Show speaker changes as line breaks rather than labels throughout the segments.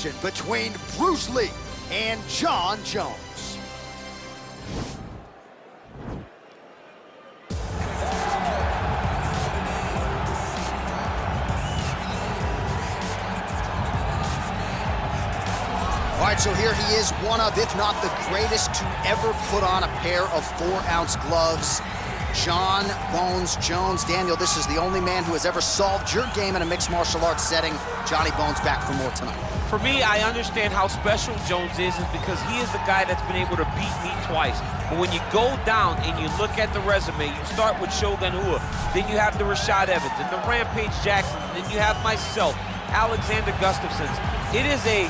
introduction between Bruce Lee and Jon Jones. All right, so here he is, one of, if not the greatest to ever put on a pair of 4-ounce gloves. Jon Bones Jones. Daniel, this is the only man who has ever solved your game in a mixed martial arts setting. Johnny Bones back for more tonight.
For me, I understand how special Jones is because he is the guy that's been able to beat me twice. But when you go down and you look at the resume, you start with Shogun Rua, then you have the Rashad Evans, and the Rampage Jackson, then you have myself, Alexander Gustafsson. It is a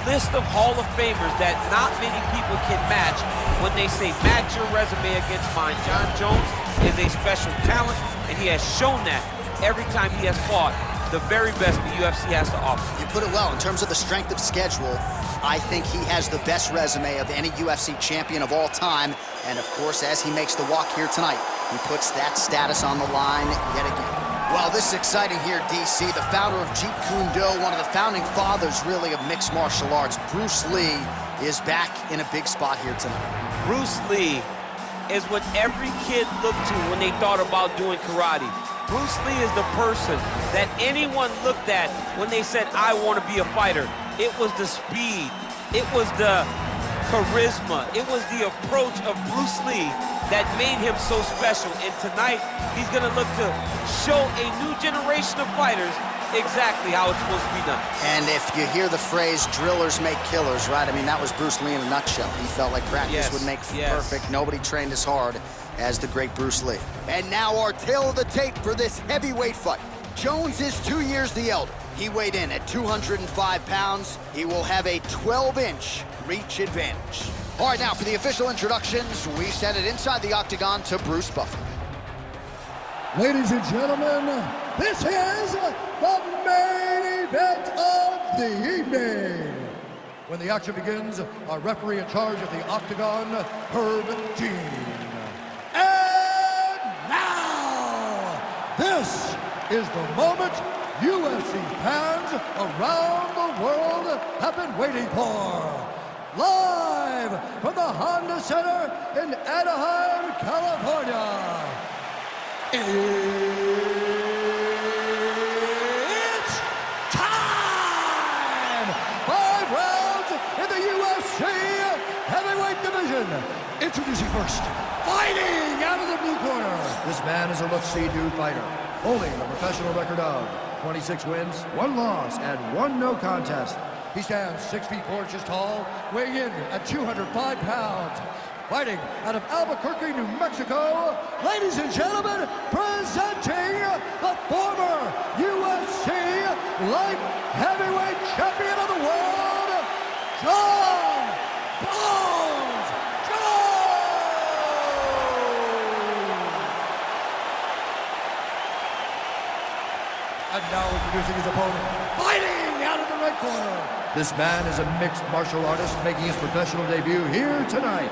list of Hall of Famers that not many people can match when they say match your resume against mine. Jon Jones is a special talent, and he has shown that every time he has fought the very best the UFC has to offer.
You put it well. In terms of the strength of schedule, I think he has the best resume of any UFC champion of all time. And of course, as he makes the walk here tonight, he puts that status on the line yet again. Well, this is exciting here, DC. The founder of Jeet Kune Do, one of the founding fathers, really, of mixed martial arts, Bruce Lee, is back in a big spot here tonight.
Bruce Lee is what every kid looked to when they thought about doing karate. Bruce Lee is the person that anyone looked at when they said, I want to be a fighter. It was the speed, it was the charisma, it was the approach of Bruce Lee that made him so special. And tonight, he's gonna look to show a new generation of fighters exactly how it's supposed to be done.
And if you hear the phrase, drillers make killers, right? I mean, that was Bruce Lee in a nutshell. He felt like practice would make perfect. Nobody trained as hard as the great Bruce Lee. And now our tale of the tape for this heavyweight fight. Jones is 2 years the elder. He weighed in at 205 pounds. He will have a 12-inch reach advantage. All right, now for the official introductions, we send it inside the octagon to Bruce Buffer.
Ladies and gentlemen, this is the main event of the evening. When the action begins, our referee in charge of the octagon, Herb Dean. And now, this is the moment UFC fans around the world have been waiting for. Live from the Honda Center in Anaheim, California. It's time! 5 rounds in the UFC heavyweight division. Introducing first, fighting out of the blue corner. This man is a look-see-do fighter, holding a professional record of 26 wins, 1 loss, and 1 no contest. He stands 6 feet 4 inches tall, weighing in at 205 pounds. Fighting out of Albuquerque, New Mexico, ladies and gentlemen, presenting the former UFC light heavyweight champion of the world, Jon Bones Jones! And now introducing his opponent, fighting out of the red corner. This man is a mixed martial artist making his professional debut here tonight.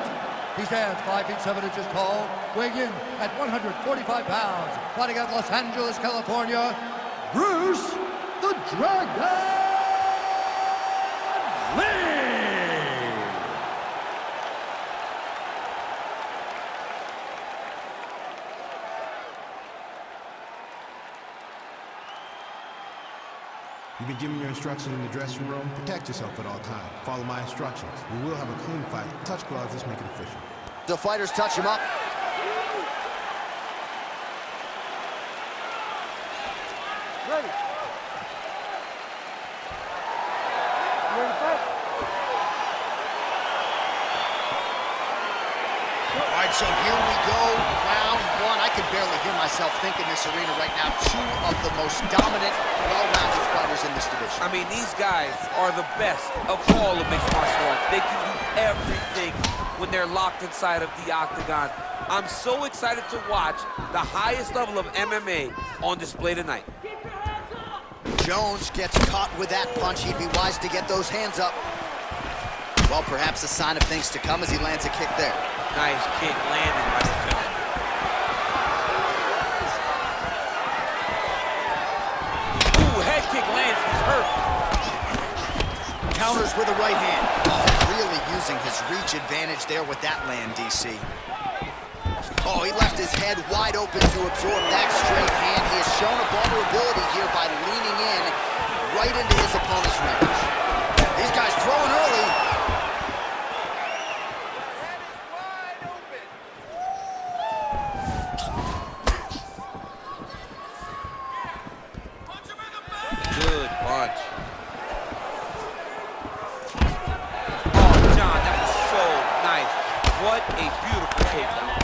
He stands 5 feet 7 inches tall, weighing in at 145 pounds, fighting out of Los Angeles, California, Bruce the Dragon Lee!
You've been given your instructions in the dressing room. Protect yourself at all times. Follow my instructions. We will have a clean fight. Touch gloves, let's make it official.
The fighters touch him up.
Ready. You ready to fight?
All right, so here we go, round 1. I can barely hear myself think in this arena right now. 2 of the most dominant, well-rounded fighters in this division.
I mean, these guys are the best of all of mixed martial arts. They can do everything when they're locked inside of the octagon. I'm so excited to watch the highest level of MMA on display tonight.
Jones gets caught with that punch. He'd be wise to get those hands up. Well, perhaps a sign of things to come as he lands a kick there.
Nice kick landed by the gentleman. Ooh, head kick lands, he's hurt.
Counters with a right hand. Oh, really using his reach advantage there with that land, DC. Oh, he left his head wide open to absorb that straight hand. He has shown a vulnerability here by leaning in right into his opponent's range. These guys throwing early.
Good punch. Oh, John, that was so nice. What a beautiful takedown.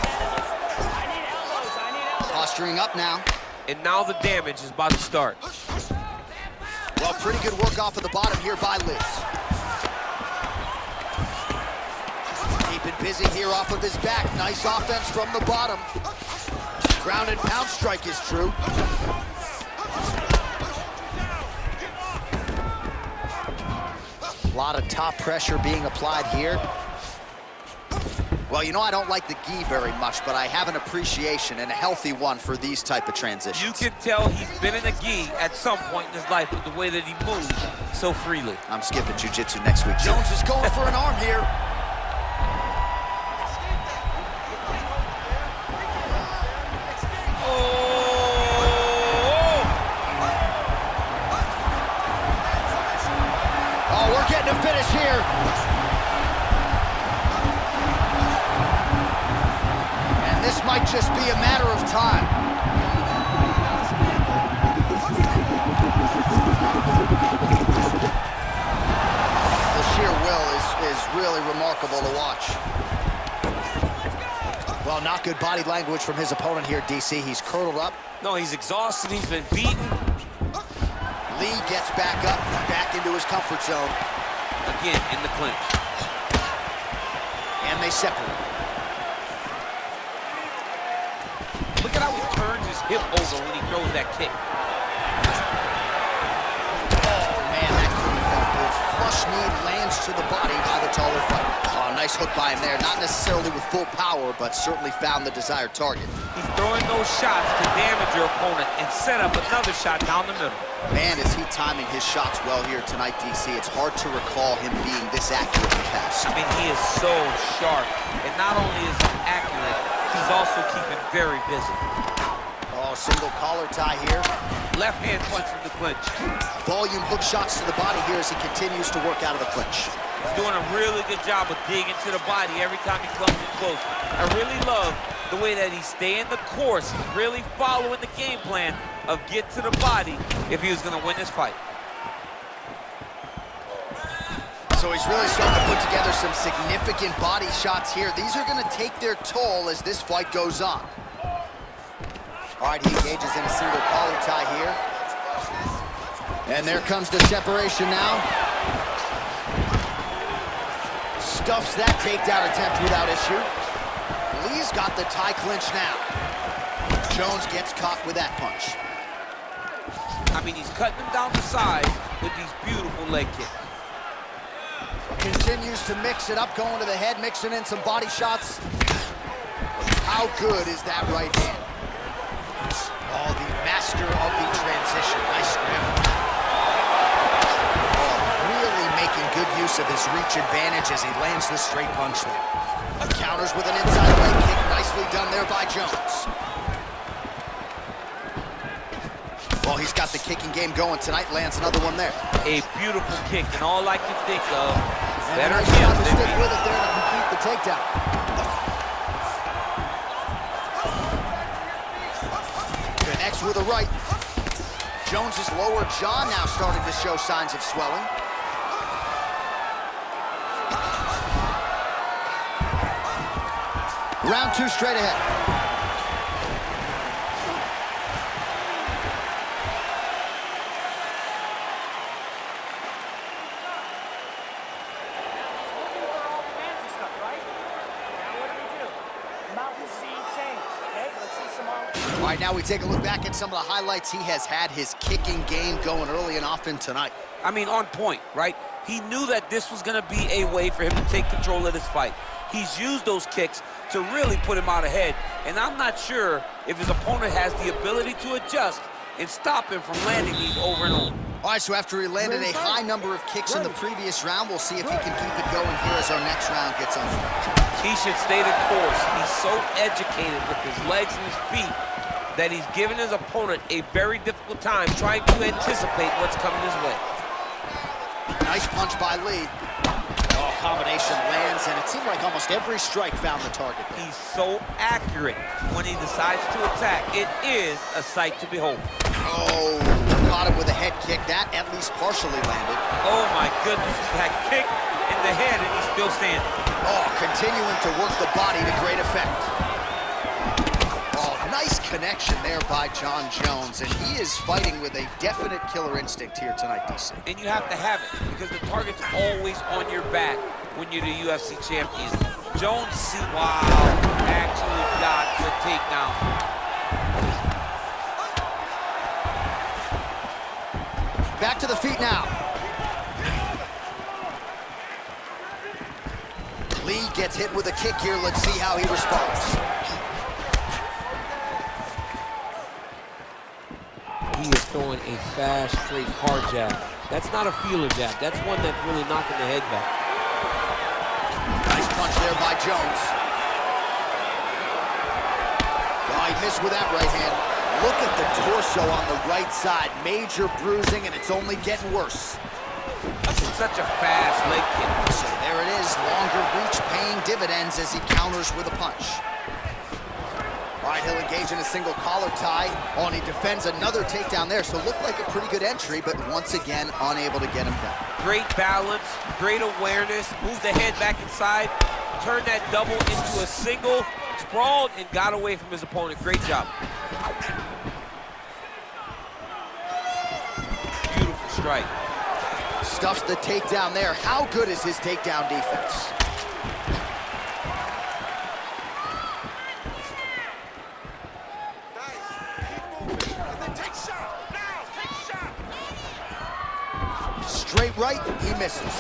Posturing up now.
And now the damage is about to start.
Well, pretty good work off of the bottom here by Liz. Keeping busy here off of his back. Nice offense from the bottom. Ground and pound strike is true. A lot of top pressure being applied here. Well, you know, I don't like the gi very much, but I have an appreciation and a healthy one for these type of transitions.
You can tell he's been in a gi at some point in his life with the way that he moves so freely.
I'm skipping jiu-jitsu next week. Jones is going for an arm here. Oh, we're getting a finish here. This might just be a matter of time. The sheer will is really remarkable to watch. Well, not good body language from his opponent here, DC. He's curdled up.
No, he's exhausted. He's been beaten.
Lee gets back up, back into his comfort zone.
Again, in the clinch.
And they separate.
Look at how he turns his hip over when he throws that kick.
Oh, man, that could have felt good. Flush knee lands to the body by the taller fighter. Oh, nice hook by him there. Not necessarily with full power, but certainly found the desired target.
He's throwing those shots to damage your opponent and set up another shot down the middle.
Man, is he timing his shots well here tonight, DC. It's hard to recall him being this accurate in the past.
I mean, he is so sharp. And not only is he accurate, he's also keeping very busy.
Oh, single collar tie here.
Left hand punch from the clinch.
Volume hook shots to the body here as he continues to work out of the clinch.
He's doing a really good job of digging to the body every time he comes in close. I really love the way that he's staying the course, really following the game plan of get to the body if he was going to win this fight.
So he's really starting to put together some significant body shots here. These are going to take their toll as this fight goes on. All right, he engages in a single collar tie here. And there comes the separation now. Stuffs that takedown attempt without issue. Lee's got the tie clinch now. Jones gets caught with that punch.
I mean, he's cutting him down the side with these beautiful leg kicks.
Continues to mix it up, going to the head, mixing in some body shots. How good is that right hand? Oh, the master of the transition. Nice grip. Oh, really making good use of his reach advantage as he lands the straight punch there. Counters with an inside leg kick. Nicely done there by Jones. Well, he's got the kicking game going tonight. Lands another one there.
A beautiful kick, and all I can think of,
And
better
nice
him
job to
than
stick
me.
with it there to complete the takedown. Connects with a right. Jones's lower jaw now starting to show signs of swelling. Round two straight ahead. All right, now we take a look back at some of the highlights. He has had his kicking game going early and often tonight.
I mean, on point, right? He knew that this was going to be a way for him to take control of this fight. He's used those kicks to really put him out ahead, and I'm not sure if his opponent has the ability to adjust and stop him from landing these over and over.
All right, so after he landed a high number of kicks in the previous round, we'll see if he can keep it going here as our next round gets underway.
He should stay the course. He's so educated with his legs and his feet that he's given his opponent a very difficult time trying to anticipate what's coming his way.
Nice punch by Lee. Oh, combination lands, and it seemed like almost every strike found the target there.
He's so accurate when he decides to attack. It is a sight to behold.
Oh, got him with a head kick. That at least partially landed.
Oh my goodness, he had kick in the head and he's still standing.
Oh, continuing to work the body to great effect. Oh, nice connection there by Jon Jones, and he is fighting with a definite killer instinct here tonight, DC.
And you have to have it, because the target's always on your back when you're the UFC champion. Jones, actually got the takedown.
Back to the feet now. Lee gets hit with a kick here. Let's see how he responds.
He is throwing a fast, straight, hard jab. That's not a feeler jab. That's one that's really knocking the head back.
Nice punch there by Jones. Oh, he missed with that right hand. Look at the torso on the right side. Major bruising, and it's only getting worse.
Such a fast leg kick.
So there it is, longer reach paying dividends as he counters with a punch. All right, he'll engage in a single collar tie. Oh, and he defends another takedown there, so looked like a pretty good entry, but once again, unable to get him down.
Great balance, great awareness, moved the head back inside, turned that double into a single, sprawled, and got away from his opponent. Great job. Beautiful strike.
Stuffs the takedown there. How good is his takedown defense? Straight right, he misses.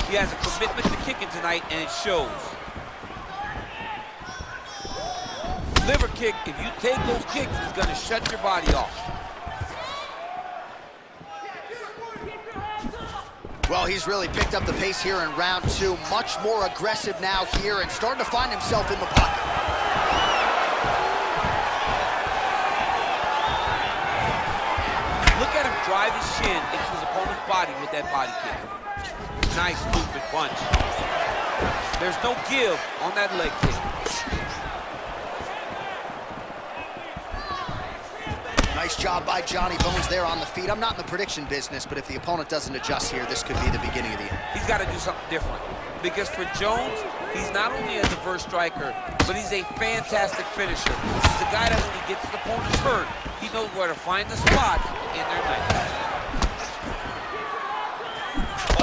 He has a commitment to kicking tonight, and it shows. Liver kick, if you take those kicks, it's going to shut your body off.
Well, he's really picked up the pace here in round two. Much more aggressive now here and starting to find himself in the pocket.
Look at him drive his shin into his opponent's body with that body kick. Nice movement punch. There's no give on that leg kick.
Nice job by Johnny Bones there on the feet. I'm not in the prediction business, but if the opponent doesn't adjust here, this could be the beginning of the end.
He's got to do something different. Because for Jones, he's not only a diverse striker, but he's a fantastic finisher. He's a guy that when he gets his opponents hurt, he knows where to find the spot in their night.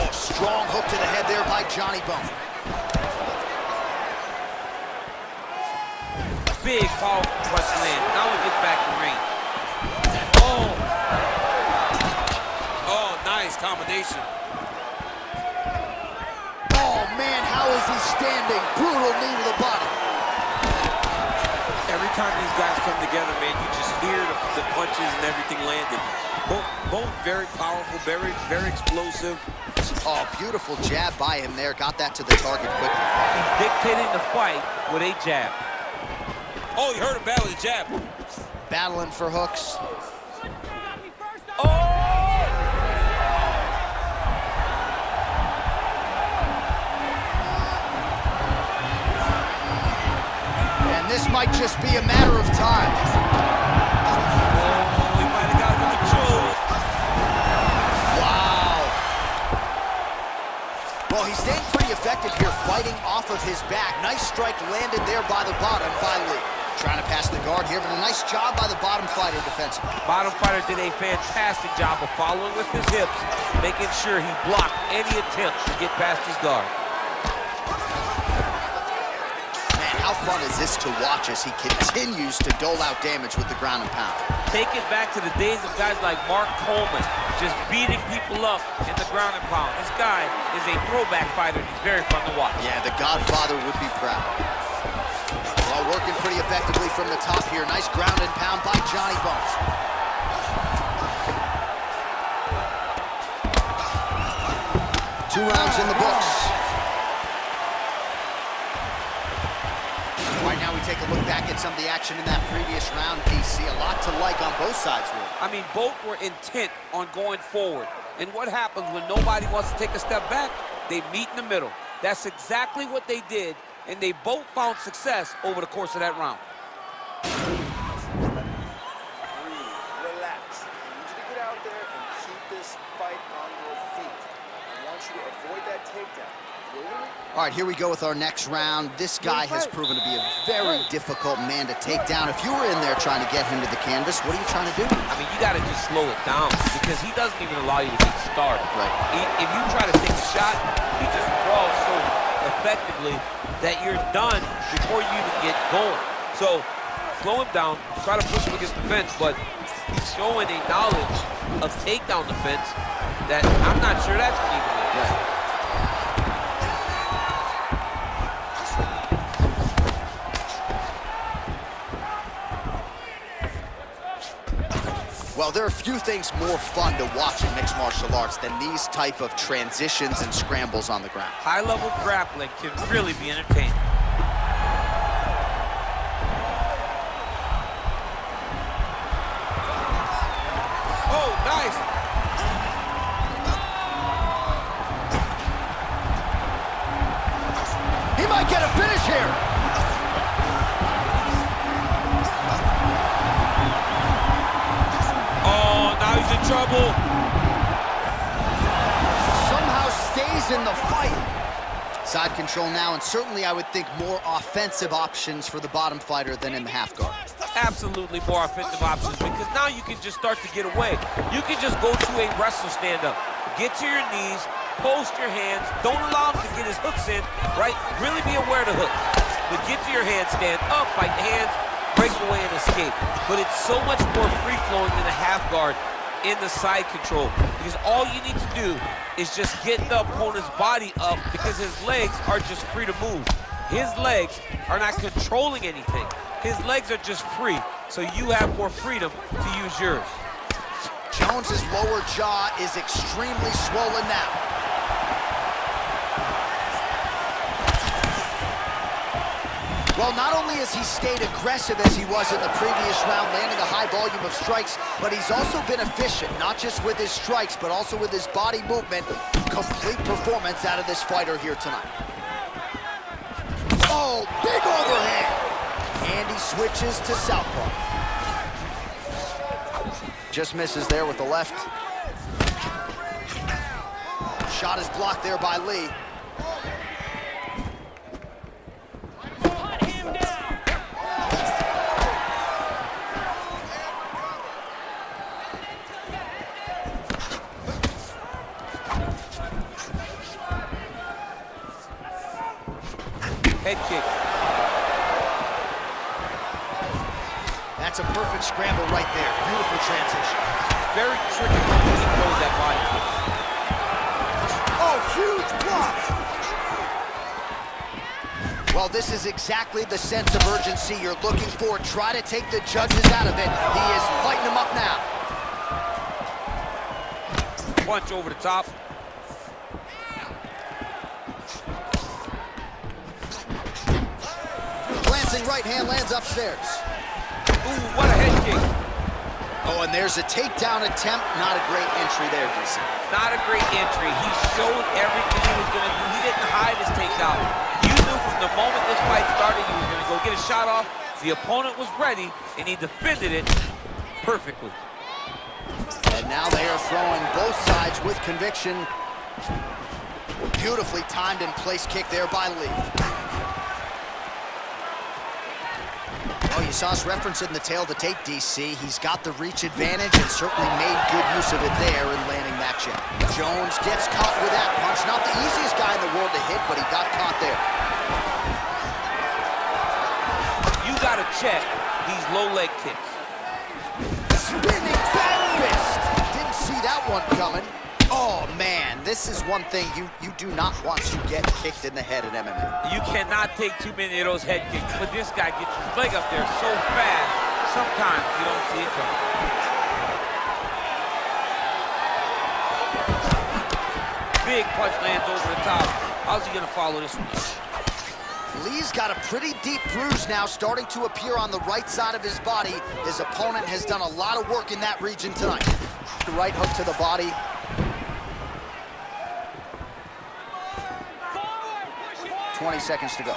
Oh, strong hook to the head there by Johnny Bones.
Big, powerful punch land. Now we get back in range. Oh, nice combination.
Oh, man, how is he standing? Brutal knee to the body.
Every time these guys come together, man, you just hear the punches and everything landing. Both very powerful, very explosive.
Oh, beautiful jab by him there. Got that to the target quickly.
He's dictating the fight with a jab. Oh, you heard him battle the jab.
Battling for hooks.
Oh!
And this might just be a matter of time.
Oh, he might have got him with a choke.
Wow. Well, he's staying pretty effective here, fighting off of his back. Nice strike landed there by the bottom by Lee. Trying to pass the guard here, but a nice job by the bottom fighter defensively.
Bottom fighter did a fantastic job of following with his hips, making sure he blocked any attempt to get past his guard.
Man, how fun is this to watch as he continues to dole out damage with the ground and pound?
Take it back to the days of guys like Mark Coleman, just beating people up in the ground and pound. This guy is a throwback fighter. He's very fun to watch.
Yeah, the Godfather would be proud. Well, working pretty effectively from the top here. Nice ground and pound by Johnny Bones. 2 rounds in the books. Right now we take a look back at some of the action in that previous round, DC. A lot to like on both sides, really.
I mean, both were intent on going forward. And what happens when nobody wants to take a step back? They meet in the middle. That's exactly what they did, and they both found success over the course of that round.
Relax. I need you to get out there and keep this fight on your feet. I want you to avoid that takedown.
All right, here we go with our next round. This guy has proven to be a very difficult man to take down. If you were in there trying to get him to the canvas, what are you trying to do?
I mean, you got to just slow it down because he doesn't even allow you to get started.
Right.
If you try to take a shot, he just throws so effectively that you're done before you even get going. So slow him down, try to push him against the fence, but he's showing a knowledge of takedown defense that I'm not sure that's even there.
Right. Well, there are few things more fun to watch in mixed martial arts than these type of transitions and scrambles on the ground.
High-level grappling can really be entertaining. Oh, nice.
He might get a finish here.
Now he's in trouble.
Somehow stays in the fight. Side control now, and certainly I would think more offensive options for the bottom fighter than in the half guard.
Absolutely more offensive options because now you can just start to get away. You can just go to a wrestle stand-up. Get to your knees, post your hands. Don't allow him to get his hooks in, right? Really be aware of the hooks. But get to your hands, stand up, fight the hands, break away and escape. But it's so much more free-flowing than a half guard in the side control, because all you need to do is just get the opponent's body up because his legs are just free to move. His legs are not controlling anything. His legs are just free, so you have more freedom to use yours.
Jones's lower jaw is extremely swollen now. Well, not only has he stayed aggressive as he was in the previous round, landing a high volume of strikes, but he's also been efficient, not just with his strikes, but also with his body movement. Complete performance out of this fighter here tonight. Oh, big overhand! And he switches to southpaw. Just misses there with the left. Shot is blocked there by Lee.
Head kick.
That's a perfect scramble right there. Beautiful transition.
Very tricky when he throws that body.
Oh, huge block! Well, this is exactly the sense of urgency you're looking for. Try to take the judges out of it. He is lighting them up now.
Punch over the top.
Glancing right hand lands upstairs.
Ooh, what a head kick.
Oh, and there's a takedown attempt. Not a great entry there, DC.
Not a great entry. He showed everything he was going to do. He didn't hide his takedown. You knew from the moment this fight started he was going to go get a shot off. The opponent was ready, and he defended it perfectly.
And now they are throwing both sides with conviction. Beautifully timed and placed kick there by Lee. Oh, you saw us referencing the tail of the tape, DC. He's got the reach advantage and certainly made good use of it there in landing that jab. Jones gets caught with that punch. Not the easiest guy in the world to hit, but he got caught there.
You got to check these low leg kicks.
Spinning back fist. Didn't see that one coming. Oh, man, this is one thing you do not want to get kicked in the head in MMA.
You cannot take too many of those head kicks, but this guy gets his leg up there so fast, sometimes you don't see it coming. big punch lands over the top. How's he gonna follow this one?
Lee's got a pretty deep bruise now starting to appear on the right side of his body. His opponent has done a lot of work in that region tonight. The right hook to the body. Forward, 20 seconds to go.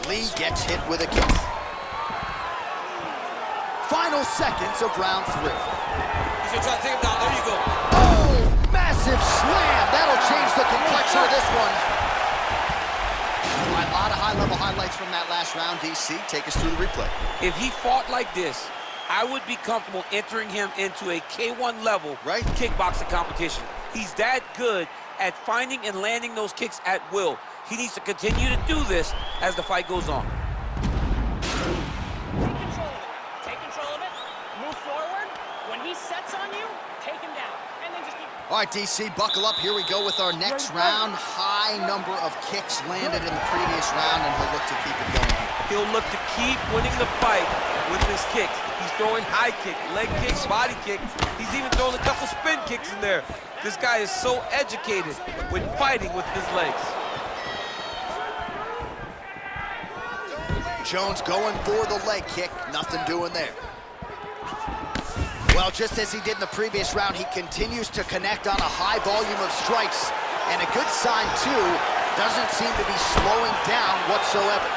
Lee gets hit with a kick. Final seconds of round 3.
He's gonna try to take him down. There you go.
Oh, massive slam. That'll change the complexion of this one. A lot of high-level highlights from that last round. DC, take us through the replay.
If he fought like this, I would be comfortable entering him into a K1 level kickboxing competition. He's that good at finding and landing those kicks at will. He needs to continue to do this as the fight goes on.
Take control of it. Move forward. When he sets on you, take him down. And then just keep...
All right, DC, buckle up. Here we go with our next round. High number of kicks landed in the previous round, and he'll look to keep it going.
He'll look to keep winning the fight with his kicks. He's throwing high kick, leg kicks, body kicks. He's even throwing a couple spin kicks in there. This guy is so educated when fighting with his legs.
Jones going for the leg kick. Nothing doing there. Well, just as he did in the previous round, he continues to connect on a high volume of strikes. And a good sign, too, doesn't seem to be slowing down whatsoever.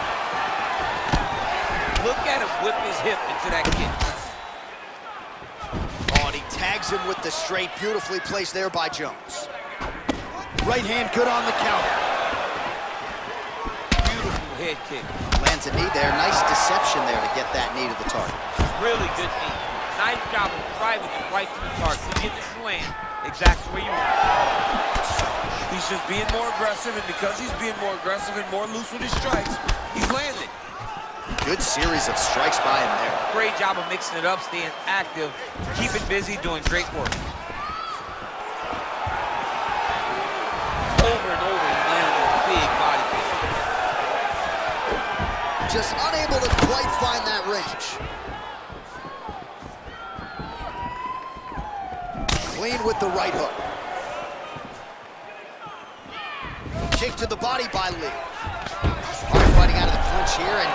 Look at him whip his hip into that kick.
Oh, and he tags him with the straight. Beautifully placed there by Jones. Right hand good on the counter.
Beautiful head kick.
Lands a knee there. Nice deception there to get that knee to the target.
Really good knee. Nice job of driving it right to the target to get this to land exactly where you want it. He's just being more aggressive, and because he's being more aggressive and more loose with his strikes, he's landing.
Good series of strikes by him there.
Great job of mixing it up, staying active, keeping busy, doing great work. Over and over, he's landing a big body kick.
Just unable to quite find that range. Clean with the right hook. Kick to the body by Lee. Hard fighting out of the clinch here, and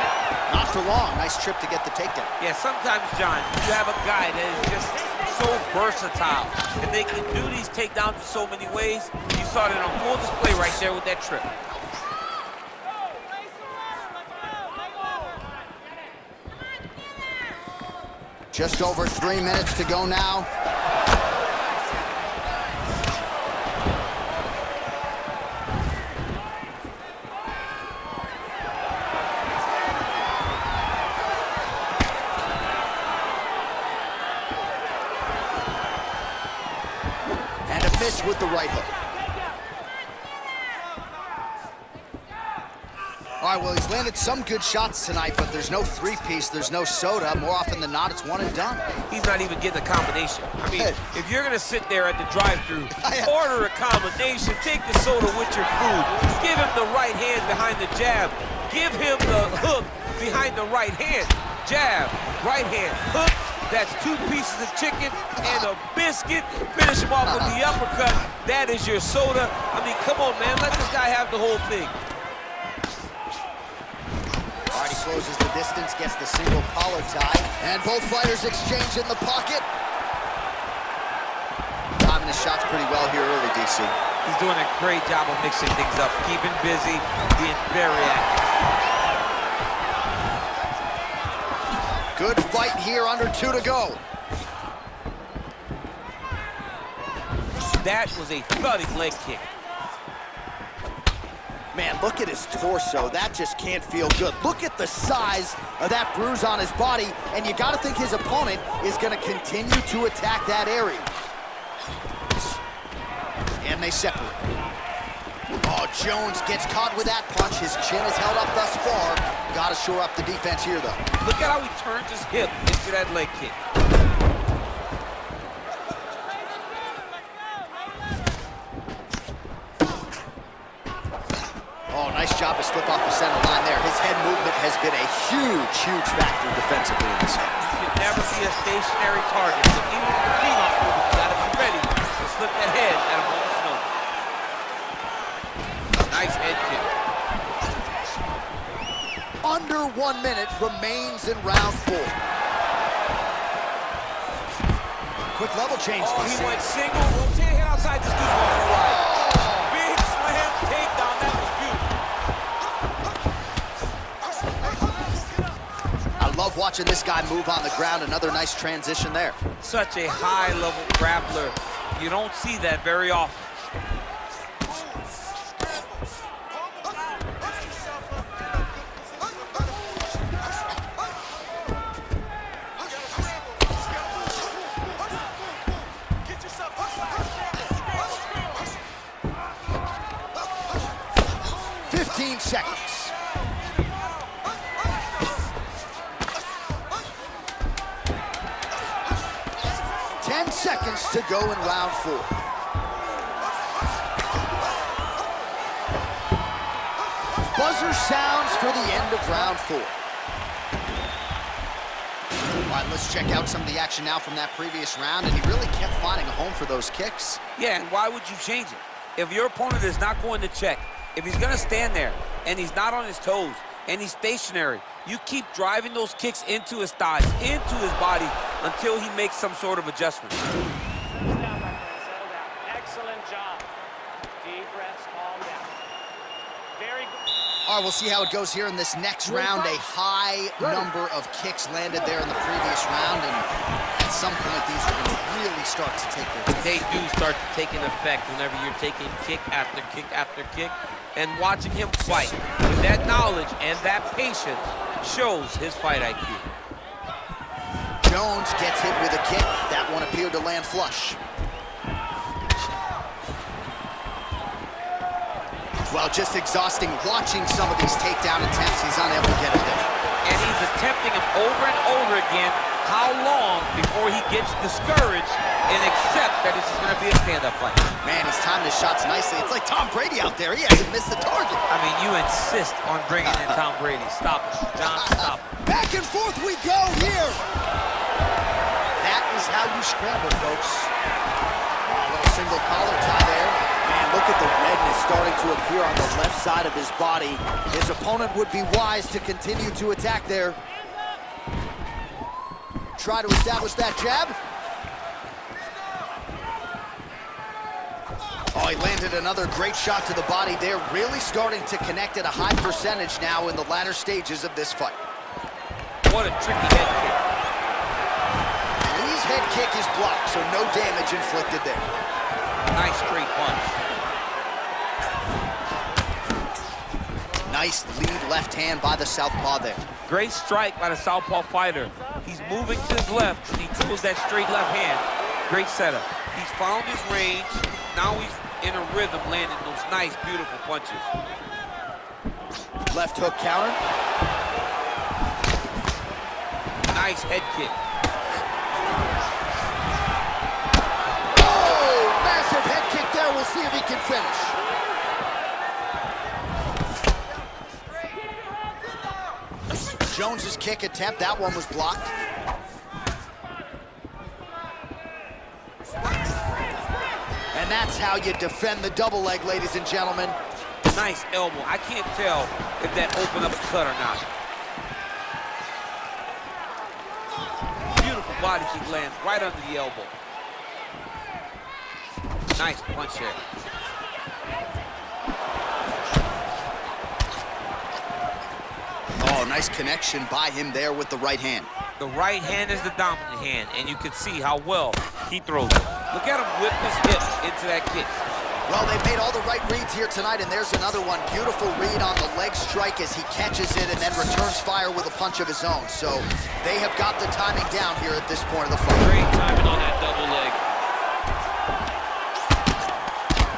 not for long. Nice trip to get the takedown.
Yeah, sometimes, John, you have a guy that is just so versatile, and they can do these takedowns in so many ways. You saw it on full display right there with that trip.
Just over 3 minutes to go now. With the right hook. All right, well, he's landed some good shots tonight, but there's no three-piece, there's no soda. More often than not, it's one and done.
He's not even getting a combination. I mean, if you're gonna sit there at the drive-thru, order a combination, take the soda with your food, give him the right hand behind the jab, give him the hook behind the right hand, jab, right hand, hook. That's 2 pieces of chicken and a biscuit. Finish him off with the uppercut. That is your soda. I mean, come on, man. Let this guy have the whole thing.
All right, he closes the distance, gets the single collar tie, and both fighters exchange in the pocket. Timing his shots pretty well here early, DC.
He's doing a great job of mixing things up, keeping busy, being very active.
Good fight here, under 2 to go.
That was a thudding leg kick.
Man, look at his torso. That just can't feel good. Look at the size of that bruise on his body, and you gotta think his opponent is gonna continue to attack that area. And they separate. Oh, Jones gets caught with that punch. His chin is held up thus far. Gotta shore up the defense here, though.
Look at how he turns his hip into that leg kick.
Oh, nice job to slip off the center line there. His head movement has been a huge, huge factor defensively in this fight.
You can never be a stationary target. So even if the feet off movement, you gotta be ready to slip that head at a moment's notice. Nice head kick.
Under 1 minute remains in round 4. Quick level change.
Oh, he went single. Rotate head outside. This dude's going for a ride. Big slam takedown. That was beautiful.
I love watching this guy move on the ground. Another nice transition there.
Such a high-level grappler. You don't see that very often.
Seconds. 10 seconds to go in round 4. Buzzer sounds for the end of round 4. All right, let's check out some of the action now from that previous round, and he really kept finding a home for those kicks.
Yeah, and why would you change it? If your opponent is not going to check, if he's gonna stand there and he's not on his toes and he's stationary, you keep driving those kicks into his thighs, into his body, until he makes some sort of adjustment.
Settle down, my friend, settle down. Excellent job. Deep breaths, calm down. Very good.
All right, we'll see how it goes here in this next round. A high number of kicks landed there in the previous round, and at some point, these are going to really start to take their toll.
They do start to take an effect whenever you're taking kick after kick after kick, and watching him fight with that knowledge and that patience shows his fight IQ.
Jones gets hit with a kick. That one appeared to land flush. Well, just exhausting watching some of these takedown attempts. He's unable to get it there.
And he's attempting them over and over again. How long before he gets discouraged and accepts that this is going to be a stand-up fight?
Man, he's timed his shots nicely. It's like Tom Brady out there. He hasn't missed the target.
I mean, you insist on bringing in Tom Brady. Stop it, John, stop it.
Back and forth we go here. That is how you scramble, folks. A little single collar tie there. Man, look at the redness starting to appear on the left side of his body. His opponent would be wise to continue to attack there. Try to establish that jab. Oh, he landed another great shot to the body there. Really starting to connect at a high percentage now in the latter stages of this fight.
What a tricky head kick.
Lee's head kick is blocked, so no damage inflicted there.
Nice straight punch.
Nice lead left hand by the southpaw there.
Great strike by the southpaw fighter. He's moving to his left, and he throws that straight left hand. Great setup. He's found his range. Now he's in a rhythm, landing those nice, beautiful punches.
Left hook counter.
Nice head kick.
Oh, massive head kick there. We'll see if he can finish. Jones's kick attempt, that one was blocked. And that's how you defend the double leg, ladies and gentlemen.
Nice elbow. I can't tell if that opened up a cut or not. Beautiful body kick lands right under the elbow. Nice punch there.
Oh, nice connection by him there with the right hand.
The right hand is the dominant hand, and you can see how well he throws it. Look at him whip his hip into that kick.
Well, they've made all the right reads here tonight, and there's another one. Beautiful read on the leg strike as he catches it and then returns fire with a punch of his own. So they have got the timing down here at this point of the fight.
Great timing on that double leg.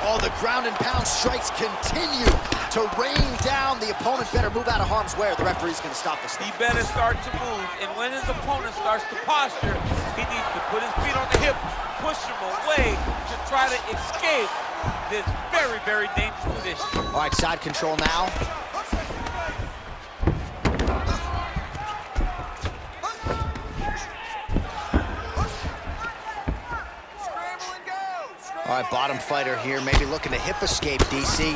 Oh, the ground and pound strikes continue to rain down. The opponent better move out of harm's way or the referee's going to stop this thing.
He better start to move, and when his opponent starts to posture, he needs to put his feet on the hip, push him away to try to escape this very, very dangerous position.
All right, side control now. All right, bottom fighter here, maybe looking to hip escape, DC.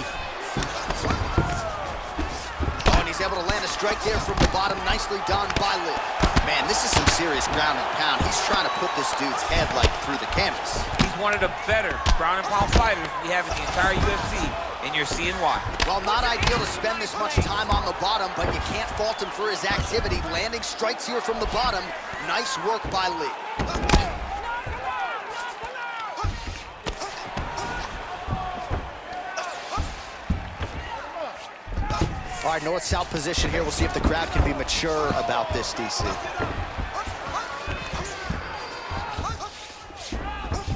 Oh, and he's able to land a strike there from the bottom. Nicely done by Lee. Man, this is some serious ground and pound. He's trying to put this dude's head like through the canvas.
He's one of the better ground and pound fighters we have in the entire UFC, and you're seeing why. Well,
not ideal to spend this much time on the bottom, but you can't fault him for his activity. Landing strikes here from the bottom. Nice work by Lee. All right, north-south position here. We'll see if the crowd can be mature about this, DC.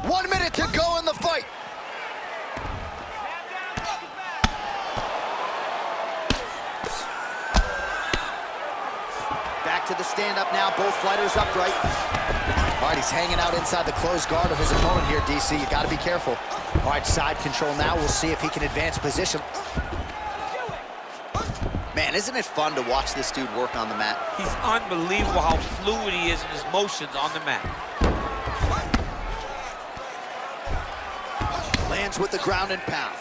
1 minute to go in the fight. Back to the stand-up now. Both fighters upright. All right, he's hanging out inside the closed guard of his opponent here, DC. You got to be careful. All right, side control now. We'll see if he can advance position. Man, isn't it fun to watch this dude work on the mat?
He's unbelievable how fluid he is in his motions on the mat.
Lands with the ground and pound.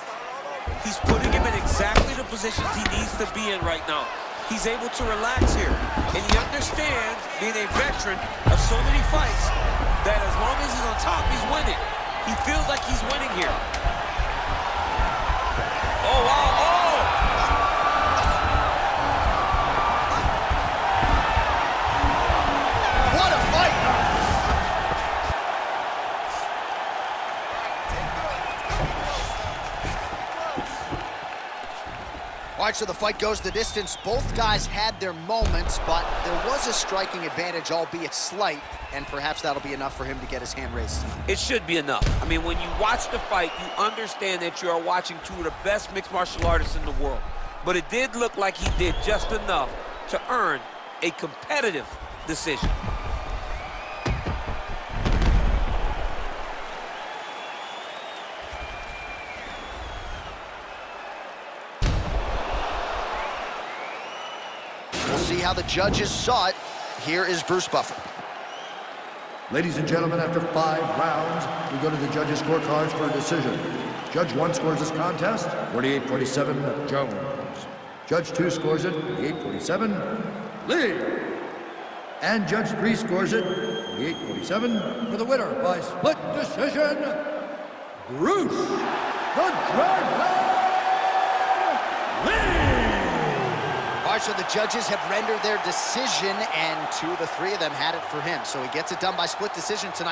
He's putting him in exactly the positions he needs to be in right now. He's able to relax here. And he understands, being a veteran of so many fights, that as long as he's on top, he's winning. He feels like he's winning here. Oh, wow, oh!
All right, so the fight goes the distance. Both guys had their moments, but there was a striking advantage, albeit slight, and perhaps that'll be enough for him to get his hand raised.
It should be enough. I mean, when you watch the fight, you understand that you are watching two of the best mixed martial artists in the world. But it did look like he did just enough to earn a competitive decision.
See how the judges saw it. Here is Bruce Buffer.
Ladies and gentlemen, after 5 rounds, we go to the judges' scorecards for a decision. Judge 1 scores this contest, 48-47, Jones. Judge 2 scores it, 48-47, Lee. And Judge 3 scores it, 48-47, for the winner by split decision, Bruce the Dragon Lee.
All right, so the judges have rendered their decision, and 2 of the 3 of them had it for him. So he gets it done by split decision tonight.